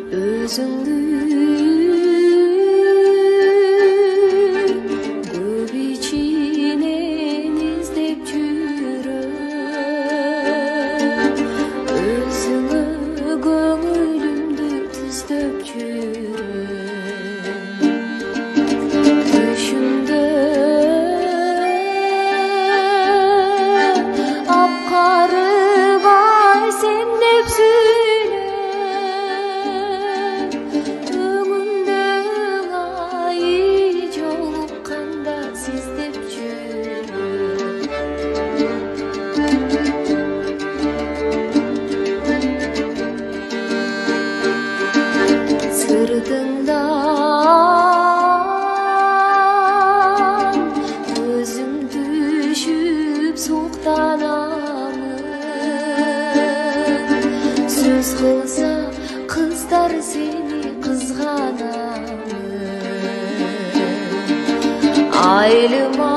Özüңdü көп içinен издеп жүрөм, өзүңө көңүлүмдү түздөп жүрөм. Түшүмдө апкарыбай сен деп сыртыңдан өзүм түшүп суктанамын. Сөз кылса кыздар сени кызганамын. Айылыма